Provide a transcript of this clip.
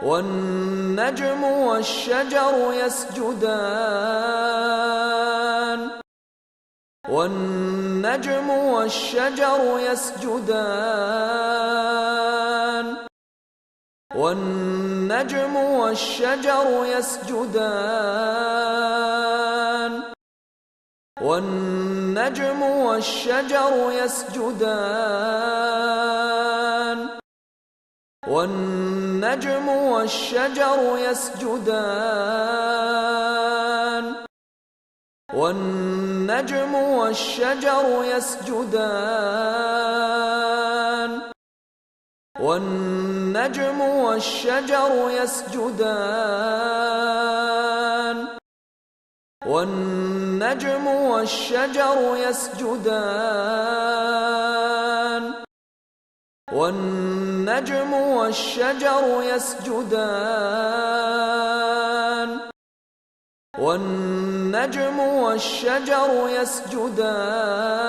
والنجم والشجر يسجدان والنجم والشجر يسجدان والنجم والشجر يسجدان والنجم والشجر يسجدان والنجم والشجر يسجدان والنجم والشجر يسجدان والنجم والشجر يسجدان والنجم والشجر يسجدان والنجم والشجر يسجدان والنجم والشجر يسجدان